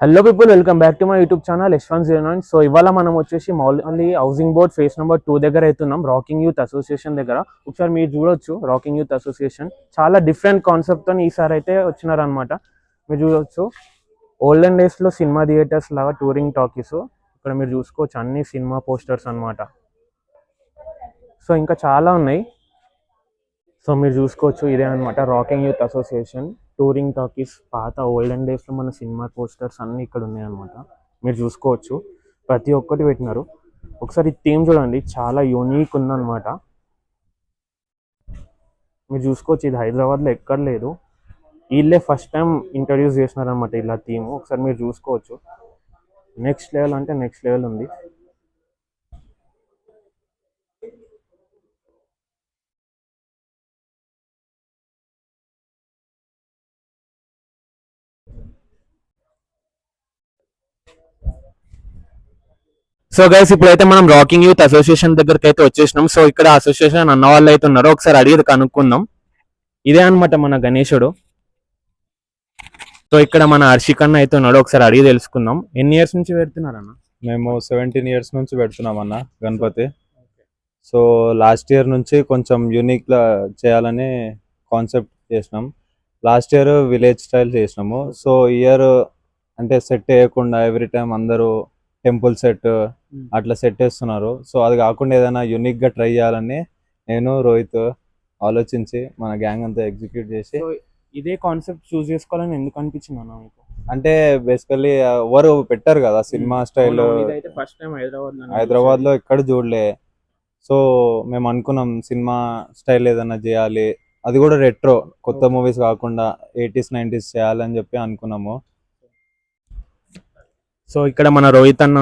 Hello people, welcome back to my YouTube channel H109. So ఇవాళ మనం వచ్చేసి Mouli housing board face number 2 దగ్గర అవుతున్నాం, రాకింగ్ యూత్ అసోసియేషన్ దగ్గర. ఒకసారి మీరు చూడొచ్చు, రాకింగ్ యూత్ అసోసియేషన్ చాలా డిఫరెంట్ కాన్సెప్ట్తో ఈసారి అయితే వచ్చినారనమాట. మీరు చూడొచ్చు, ఓల్డెన్ డేస్లో సినిమా థియేటర్స్ లాగా టూరింగ్ టాకీస్. ఇక్కడ మీరు చూసుకోవచ్చు అన్ని సినిమా పోస్టర్స్ అనమాట. సో ఇంకా చాలా ఉన్నాయి. సో మీరు చూసుకోవచ్చు, ఇదే అనమాట rocking youth association touring talkies. పాత ఓల్డెన్ డేస్లో మన సినిమా పోస్టర్స్ అన్నీ ఇక్కడ ఉన్నాయన్నమాట. మీరు చూసుకోవచ్చు, ప్రతి ఒక్కటి పెట్టినారు. ఒకసారి ఈ థీమ్ చూడండి, చాలా యూనిక్ ఉందన్నమాట. మీరు చూసుకోవచ్చు, ఇది హైదరాబాద్లో ఎక్కడ లేదు, వీళ్ళే ఫస్ట్ టైం ఇంట్రడ్యూస్ చేసినారనమాట ఇలా థీమ్. ఒకసారి మీరు చూసుకోవచ్చు, నెక్స్ట్ లెవెల్ అంటే నెక్స్ట్ లెవెల్ ఉంది. సో గైస్, ఇప్పుడైతే మనం రాకింగ్ యూత్ అసోసియేషన్ దగ్గరికి అయితే వచ్చేసినాం. సో ఇక్కడ అసోసియేషన్ అన్న వాళ్ళు అయితే ఉన్నారు, ఒకసారి అడిగి కనుక్కుందాం. ఇదే అనమాట మన గణేశుడు. సో ఇక్కడ మన హర్షికన్న అయితే ఉన్నాడు, ఒకసారి అడిగి తెలుసుకుందాం. ఎన్ని ఇయర్స్ నుంచి పెడుతున్నారన్న? మేము 17 years నుంచి పెడుతున్నాం అన్న గణపతి. సో లాస్ట్ ఇయర్ నుంచి కొంచెం యూనిక్ లా చేయాలని కాన్సెప్ట్ చేసినాం. లాస్ట్ ఇయర్ విలేజ్ స్టైల్ చేసినాము. సో ఇయర్ అంటే సెట్ వేయకుండా ఎవ్రీ టైం అందరూ టెంపుల్ సెట్ అట్లా సెట్ వేస్తున్నారు. సో అది కాకుండా ఏదైనా యూనిక్ గా ట్రై చేయాలని నేను రోహిత్ ఆలోచించి మన గ్యాంగ్ అంతా ఎగ్జిక్యూట్ చేసి ఇదే కాన్సెప్ట్ చూస్ చేసుకోవాలని ఎందుకు అనిపించింది అన్న మీకు? అంటే బేసికల్లీ ఎవరు పెట్టారు కదా cinema style, first time Hyderabad లో ఎక్కడ చూడలే. సో మేము అనుకున్నాం సినిమా స్టైల్ ఏదైనా చేయాలి, అది కూడా రెట్రో, కొత్త మూవీస్ కాకుండా 80s 90s చేయాలని చెప్పి అనుకున్నాము. సో ఇక్కడ మన రోహిత్ అన్న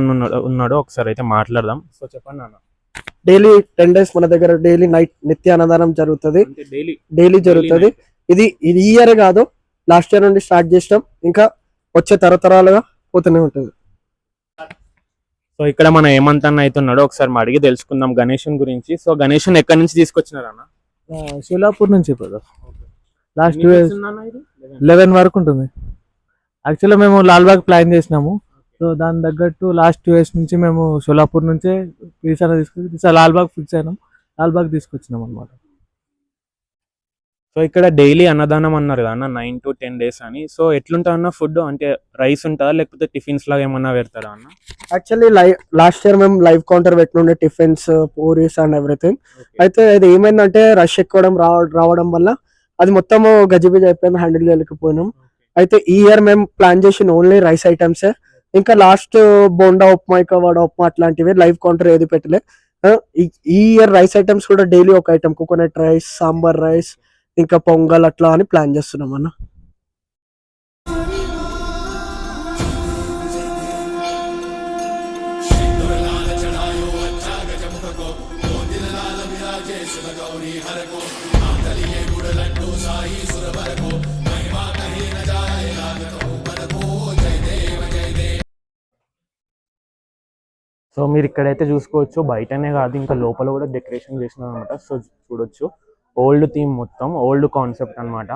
ఉన్నాడు, ఒకసారి అయితే మాట్లాడదాం. సో చెప్పండి అన్న. డైలీ 10 days మన దగ్గర డైలీ నైట్ నిత్య అన్నదానం జరుగుతుంది. డైలీ జరుగుతుంది. ఇది ఇయర్ కాదు, లాస్ట్ ఇయర్ నుండి స్టార్ట్ చేసినాం, ఇంకా వచ్చే తరతరాలుగా పోతూనే ఉంటుంది. సో ఇక్కడ మన హేమంత్ అన్న అయితే ఉన్నాడు, ఒకసారి అడిగి తెలుసుకుందాం గణేశన్ గురించి. సో గణేశన్ ఎక్కడి నుంచి తీసుకొచ్చినారన్న? షోలాపూర్ నుంచి లాస్ట్ 11 వరకు ఉంటుంది. యాక్చువల్గా మేము లాల్బాగ్ ప్లాన్ చేసినాము. సో దాని తగ్గట్టు లాస్ట్ 2 years నుంచి మేము షోలాపూర్ నుంచే ఈసారి తీసుకొచ్చి లాల్బాగ్ ఫిక్స్ అయినాం, లాల్బాగ్ తీసుకొచ్చినాం అనమాట. సో ఇక్కడ డైలీ అన్నదానం అన్నారు కదా అన్న, 9 to 10 days అని. సో ఎట్లుంటా అన్న ఫుడ్? అంటే రైస్ ఉంటుందా లేకపోతే టిఫిన్స్ లాగా ఏమన్నా పెడతారా అన్న? యాక్చువల్లీ లాస్ట్ ఇయర్ మేము లైవ్ కౌంటర్ పెట్టినుండే, టిఫిన్స్, పూరీస్ అండ్ ఎవ్రీథింగ్. అయితే ఇది ఏమైందంటే రష్ ఎక్కువడం రావడం వల్ల అది మొత్తం గజిబిజి అయిపోయింది, హ్యాండిల్ చేయలేకపోయినాం. అయితే ఈ ఇయర్ మేము ప్లాన్ చేసిన ఓన్లీ రైస్ ఐటమ్సే. ఇంకా లాస్ట్ బోండా ఉప్మా, ఇంకా వడ ఉప్మా అట్లాంటివి లైవ్ కౌంటర్ ఏది పెట్టలే. ఈ ఇయర్ రైస్ ఐటమ్స్ కూడా డైలీ ఒక item, coconut rice, sambar rice, ఇంకా పొంగల్ అట్లా అని ప్లాన్ చేస్తున్నాం అన్న. సో మీరు ఇక్కడైతే చూసుకోవచ్చు, బయటనే కాదు ఇంకా లోపల కూడా డెకరేషన్ చేసినారు అనమాట. సో చూడొచ్చు, ఓల్డ్ థీమ్, మొత్తం ఓల్డ్ కాన్సెప్ట్ అనమాట.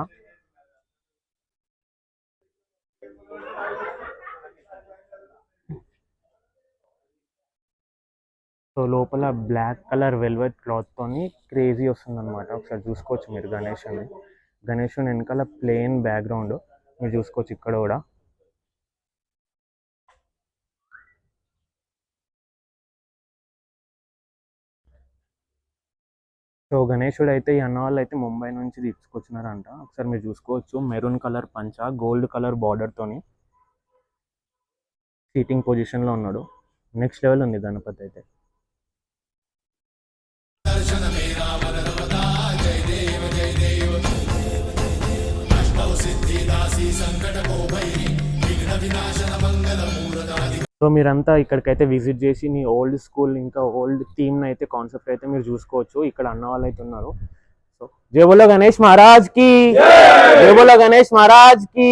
సో లోపల బ్లాక్ కలర్ వెల్వెట్ క్లాత్ తోని క్రేజీ వస్తుంది అనమాట. ఒకసారి చూసుకోవచ్చు మీరు గణేషుని వెనకాల ప్లెయిన్ బ్యాక్గ్రౌండ్ మీరు చూసుకోవచ్చు ఇక్కడ కూడా. సో గణేశుడు అయితే ఈ అన్న వాళ్ళు అయితే ముంబై నుంచి తీసుకొచ్చినారంట. ఒకసారి మీరు చూసుకోవచ్చు, మెరూన్ కలర్ పంచ, గోల్డ్ కలర్ బార్డర్ తోని సీటింగ్ పొజిషన్ లో ఉన్నాడు. నెక్స్ట్ లెవెల్ ఉంది గణపతి అయితే. సో మీరంతా ఇక్కడికైతే విజిట్ చేసి నీ ఓల్డ్ స్కూల్ ఇంకా ఓల్డ్ థీమ్ అయితే కాన్సెప్ట్ అయితే మీరు చూసుకోవచ్చు. ఇక్కడ అన్న వాళ్ళు అయితే ఉన్నారు. సో జై బోలో గణేష్ మహారాజ్ కి, జై బోలో గణేష్ మహారాజ్ కి.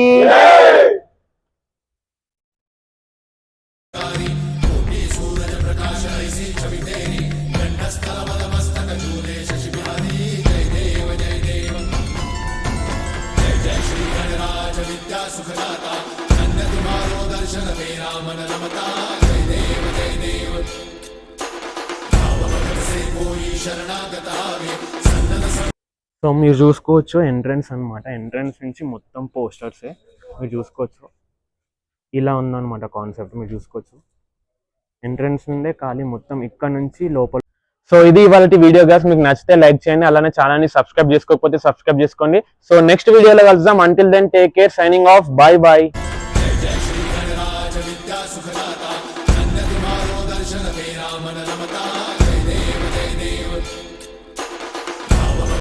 सुखदाता धन्य तुम्हारो दर्शन సో మీరు చూసుకోవచ్చు ఎంట్రన్స్ అన్నమాట. ఎంట్రన్స్ నుంచి మొత్తం పోస్టర్సే మీరు చూసుకోవచ్చు. ఇలా ఉందన్నమాట కాన్సెప్ట్, మీరు చూసుకోవచ్చు. ఎంట్రన్స్ నుండే ఖాళీ మొత్తం ఇక్కడ నుంచి లోపల. సో ఇది ఇవాళ వీడియో గాస్. మీకు నచ్చితే లైక్ చేయండి, అలానే ఛానల్ని సబ్స్క్రైబ్ చేసుకోకపోతే సబ్స్క్రైబ్ చేసుకోండి. సో నెక్స్ట్ వీడియోలో కలుద్దాం. Until then take care, signing off, bye by.